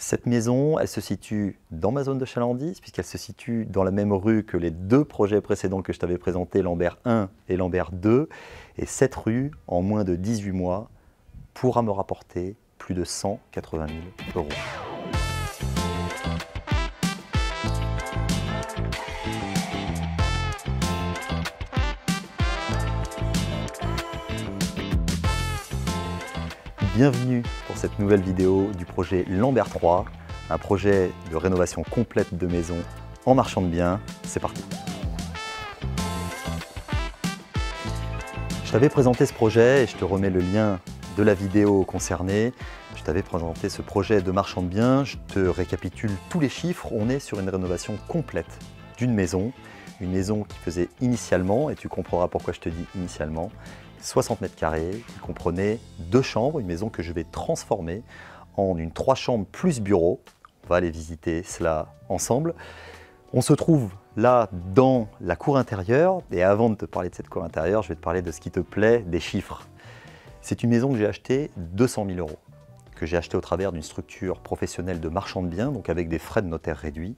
Cette maison, elle se situe dans ma zone de chalandise, puisqu'elle se situe dans la même rue que les deux projets précédents que je t'avais présentés, Lambert 1 et Lambert 2. Et cette rue, en moins de 18 mois, pourra me rapporter plus de 180 000 €. Bienvenue pour cette nouvelle vidéo du projet Lambert 3, un projet de rénovation complète de maison en marchand de biens. C'est parti. Je t'avais présenté ce projet et je te remets le lien de la vidéo concernée. Je t'avais présenté ce projet de marchand de biens. Je te récapitule tous les chiffres. On est sur une rénovation complète d'une maison. Une maison qui faisait initialement, et tu comprendras pourquoi je te dis initialement, 60 mètres carrés, qui comprenait 2 chambres, une maison que je vais transformer en une 3 chambres plus bureau. On va aller visiter cela ensemble. On se trouve là dans la cour intérieure, et avant de te parler de cette cour intérieure, je vais te parler de ce qui te plaît, des chiffres. C'est une maison que j'ai achetée 200 000 €, que j'ai achetée au travers d'une structure professionnelle de marchand de biens, donc avec des frais de notaire réduits.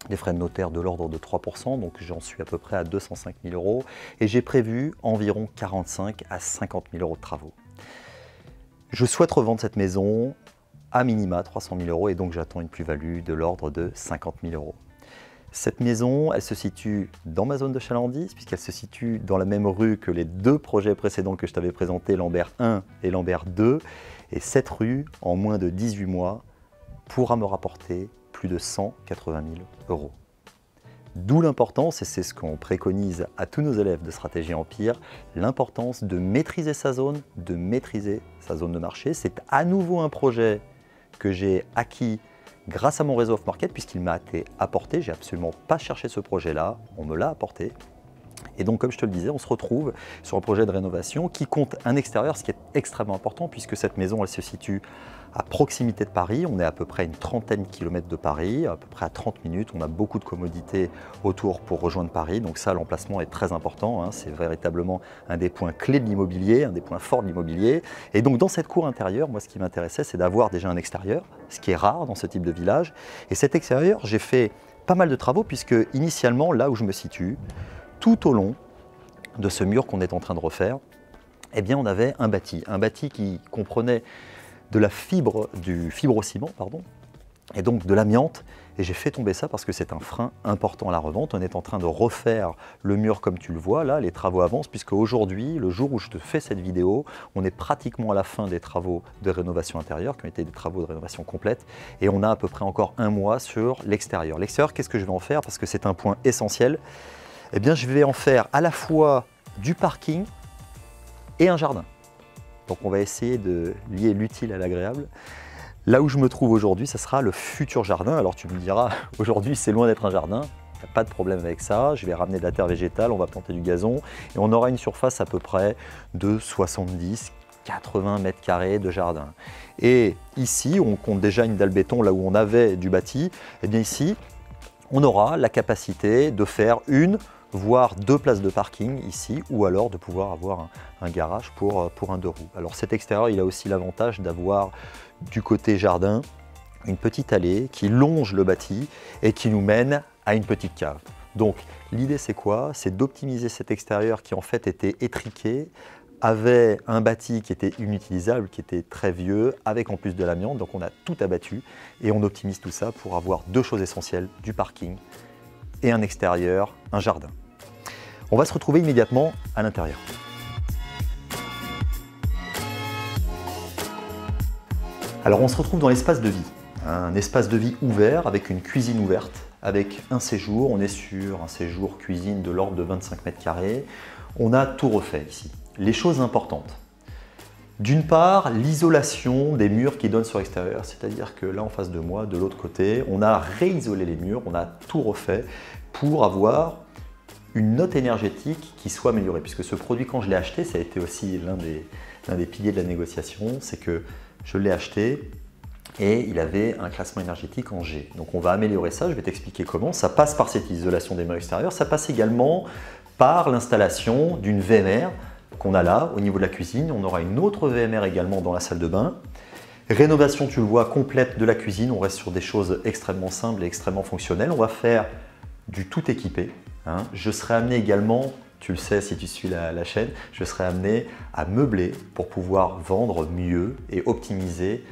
Des frais de notaire de l'ordre de 3 %, donc j'en suis à peu près à 205 000 €, et j'ai prévu environ 45 à 50 000 € de travaux. Je souhaite revendre cette maison à minima 300 000 €, et donc j'attends une plus-value de l'ordre de 50 000 €. Cette maison, elle se situe dans ma zone de chalandise, puisqu'elle se situe dans la même rue que les deux projets précédents que je t'avais présentés, Lambert 1 et Lambert 2, et cette rue, en moins de 18 mois, pourra me rapporter plus de 180 000 €. D'où l'importance, et c'est ce qu'on préconise à tous nos élèves de Stratégie Empire, l'importance de maîtriser sa zone de marché. C'est à nouveau un projet que j'ai acquis grâce à mon réseau off-market, puisqu'il m'a été apporté. J'ai absolument pas cherché ce projet-là, on me l'a apporté. Et donc, comme je te le disais, on se retrouve sur un projet de rénovation qui compte un extérieur, ce qui est extrêmement important, puisque cette maison, elle se situe à proximité de Paris. On est à peu près une trentaine de kilomètres de Paris, à peu près à 30 minutes. On a beaucoup de commodités autour pour rejoindre Paris. Donc ça, l'emplacement est très important. C'est véritablement un des points clés de l'immobilier, un des points forts de l'immobilier. Et donc, dans cette cour intérieure, moi, ce qui m'intéressait, c'est d'avoir déjà un extérieur, ce qui est rare dans ce type de village. Et cet extérieur, j'ai fait pas mal de travaux, puisque initialement, là où je me situe, tout au long de ce mur qu'on est en train de refaire, eh bien, on avait un bâti qui comprenait de la fibre, du fibrociment, et donc de l'amiante. Et j'ai fait tomber ça parce que c'est un frein important à la revente. On est en train de refaire le mur comme tu le vois. Là, les travaux avancent, puisque aujourd'hui, le jour où je te fais cette vidéo, on est pratiquement à la fin des travaux de rénovation intérieure, qui ont été des travaux de rénovation complète. Et on a à peu près encore 1 mois sur l'extérieur. L'extérieur, qu'est-ce que je vais en faire? Parce que c'est un point essentiel. Eh bien, je vais en faire à la fois du parking et un jardin. Donc on va essayer de lier l'utile à l'agréable. Là où je me trouve aujourd'hui, ça sera le futur jardin. Alors tu me diras, aujourd'hui c'est loin d'être un jardin, il n'y a pas de problème avec ça. Je vais ramener de la terre végétale, on va planter du gazon et on aura une surface à peu près de 70-80 mètres carrés de jardin. Et ici, on compte déjà une dalle béton là où on avait du bâti. Et bien ici, on aura la capacité de faire voire 2 places de parking ici, ou alors de pouvoir avoir un garage pour un 2 roues. Alors cet extérieur, il a aussi l'avantage d'avoir du côté jardin une petite allée qui longe le bâti et qui nous mène à une petite cave. Donc l'idée c'est quoi? C'est d'optimiser cet extérieur qui en fait était étriqué, avait un bâti qui était inutilisable, qui était très vieux, avec en plus de l'amiante. Donc on a tout abattu et on optimise tout ça pour avoir 2 choses essentielles, du parking et un extérieur, un jardin. On va se retrouver immédiatement à l'intérieur. Alors on se retrouve dans l'espace de vie, un espace de vie ouvert avec une cuisine ouverte, avec un séjour. On est sur un séjour cuisine de l'ordre de 25 mètres carrés. On a tout refait ici. Les choses importantes. D'une part, l'isolation des murs qui donnent sur l'extérieur, c'est-à-dire que là en face de moi, de l'autre côté, on a réisolé les murs, on a tout refait pour avoir une note énergétique qui soit améliorée. Puisque ce produit, quand je l'ai acheté, ça a été aussi l'un des piliers de la négociation, c'est que je l'ai acheté et il avait un classement énergétique en G. Donc on va améliorer ça, je vais t'expliquer comment. Ça passe par cette isolation des murs extérieurs, ça passe également par l'installation d'une VMR qu'on a là au niveau de la cuisine. On aura une autre VMR également dans la salle de bain. Rénovation, tu le vois, complète de la cuisine. On reste sur des choses extrêmement simples et extrêmement fonctionnelles. On va faire du tout équipé. Je serai amené également, tu le sais si tu suis la chaîne, je serai amené à meubler pour pouvoir vendre mieux et optimiser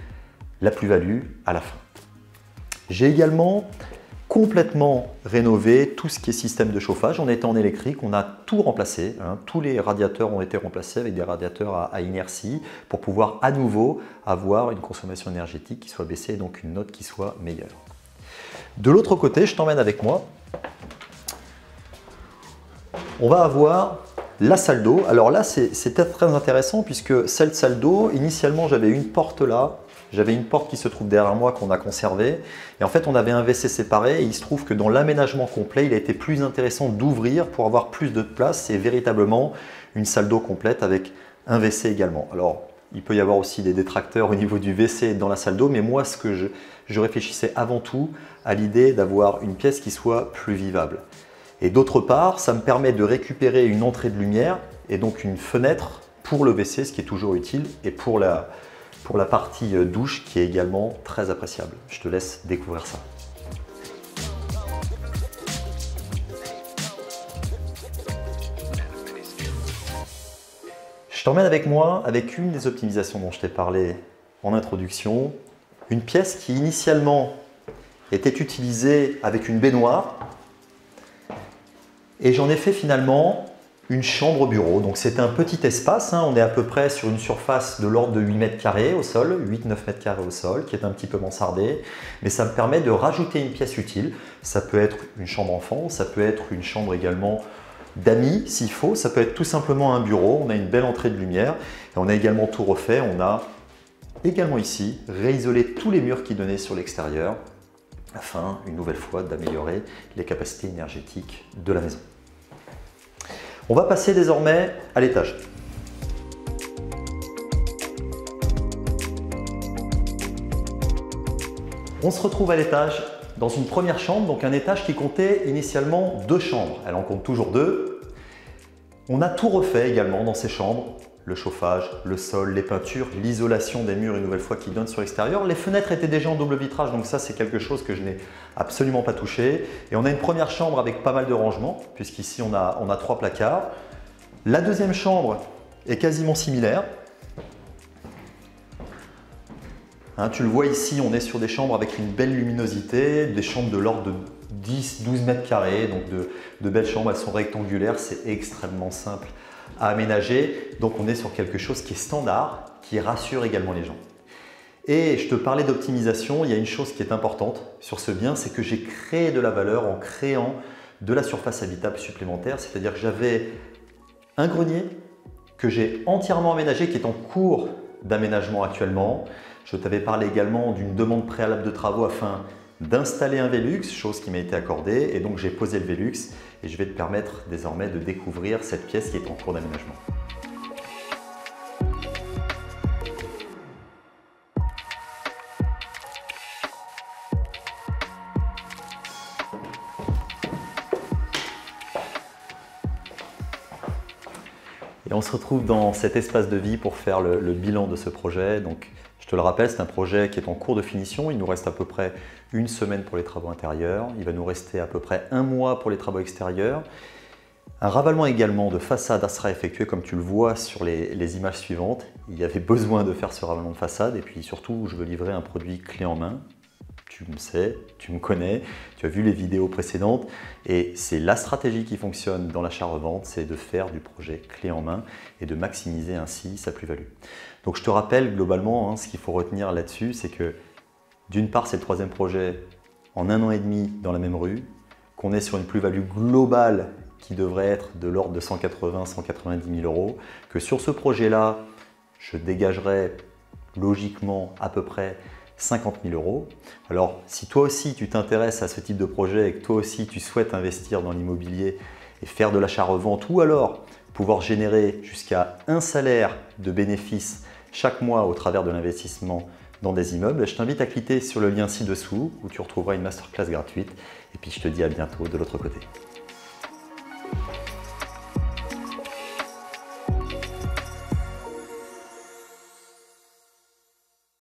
la plus-value à la fin. J'ai également complètement rénové tout ce qui est système de chauffage. On était en électrique, on a tout remplacé. Tous les radiateurs ont été remplacés avec des radiateurs à inertie pour pouvoir à nouveau avoir une consommation énergétique qui soit baissée et donc une note qui soit meilleure. De l'autre côté, je t'emmène avec moi. On va avoir la salle d'eau. Alors là, c'est très intéressant puisque cette salle d'eau, initialement, j'avais une porte là. J'avais une porte qui se trouve derrière moi qu'on a conservée. Et en fait, on avait un WC séparé et il se trouve que dans l'aménagement complet, il a été plus intéressant d'ouvrir pour avoir plus de place. C'est véritablement une salle d'eau complète avec un WC également. Alors, il peut y avoir aussi des détracteurs au niveau du WC dans la salle d'eau, mais moi, ce que je réfléchissais avant tout à l'idée d'avoir une pièce qui soit plus vivable. Et d'autre part, ça me permet de récupérer une entrée de lumière et donc une fenêtre pour le WC, ce qui est toujours utile, et pour la partie douche qui est également très appréciable. Je te laisse découvrir ça. Je t'emmène avec moi avec une des optimisations dont je t'ai parlé en introduction, une pièce qui initialement était utilisée avec une baignoire. Et j'en ai fait finalement une chambre bureau. Donc c'est un petit espace, on est à peu près sur une surface de l'ordre de 8 mètres carrés au sol, 8-9 mètres carrés au sol, qui est un petit peu mansardé. Mais ça me permet de rajouter une pièce utile. Ça peut être une chambre enfant, ça peut être une chambre également d'amis s'il faut, ça peut être tout simplement un bureau. On a une belle entrée de lumière et on a également tout refait. On a également ici réisolé tous les murs qui donnaient sur l'extérieur afin, une nouvelle fois, d'améliorer les capacités énergétiques de la maison. On va passer désormais à l'étage. On se retrouve à l'étage dans une première chambre, donc un étage qui comptait initialement 2 chambres. Elle en compte toujours 2. On a tout refait également dans ces chambres. Le chauffage, le sol, les peintures, l'isolation des murs une nouvelle fois qui donne sur l'extérieur. Les fenêtres étaient déjà en double vitrage, donc ça c'est quelque chose que je n'ai absolument pas touché. Et on a une première chambre avec pas mal de rangements, puisqu'ici on a 3 placards. La deuxième chambre est quasiment similaire. Tu le vois ici, on est sur des chambres avec une belle luminosité, des chambres de l'ordre de 10-12 mètres carrés, donc de belles chambres, elles sont rectangulaires, c'est extrêmement simple à aménager. Donc on est sur quelque chose qui est standard, qui rassure également les gens. Et je te parlais d'optimisation, il y a une chose qui est importante sur ce bien, c'est que j'ai créé de la valeur en créant de la surface habitable supplémentaire, c'est-à-dire que j'avais un grenier que j'ai entièrement aménagé, qui est en cours d'aménagement actuellement. Je t'avais parlé également d'une demande préalable de travaux afin d'installer un Velux, chose qui m'a été accordée, et donc j'ai posé le Velux et je vais te permettre désormais de découvrir cette pièce qui est en cours d'aménagement. Et on se retrouve dans cet espace de vie pour faire le bilan de ce projet. Donc, je te le rappelle, c'est un projet qui est en cours de finition. Il nous reste à peu près 1 semaine pour les travaux intérieurs. Il va nous rester à peu près 1 mois pour les travaux extérieurs. Un ravalement également de façade sera effectué, comme tu le vois sur les images suivantes. Il y avait besoin de faire ce ravalement de façade. Et puis surtout, je veux livrer un produit clé en main. Tu me sais, tu me connais, tu as vu les vidéos précédentes et c'est la stratégie qui fonctionne dans l'achat-revente, c'est de faire du projet clé en main et de maximiser ainsi sa plus-value. Donc je te rappelle globalement, ce qu'il faut retenir là-dessus, c'est que d'une part c'est le 3e projet en 1 an et demi dans la même rue, qu'on est sur une plus-value globale qui devrait être de l'ordre de 180-190 000 euros, que sur ce projet-là, je dégagerai logiquement à peu près 50 000 euros. Alors, si toi aussi tu t'intéresses à ce type de projet et que toi aussi tu souhaites investir dans l'immobilier et faire de l'achat-revente ou alors pouvoir générer jusqu'à un salaire de bénéfices chaque mois au travers de l'investissement dans des immeubles, je t'invite à cliquer sur le lien ci-dessous où tu retrouveras une masterclass gratuite. Et puis je te dis à bientôt de l'autre côté.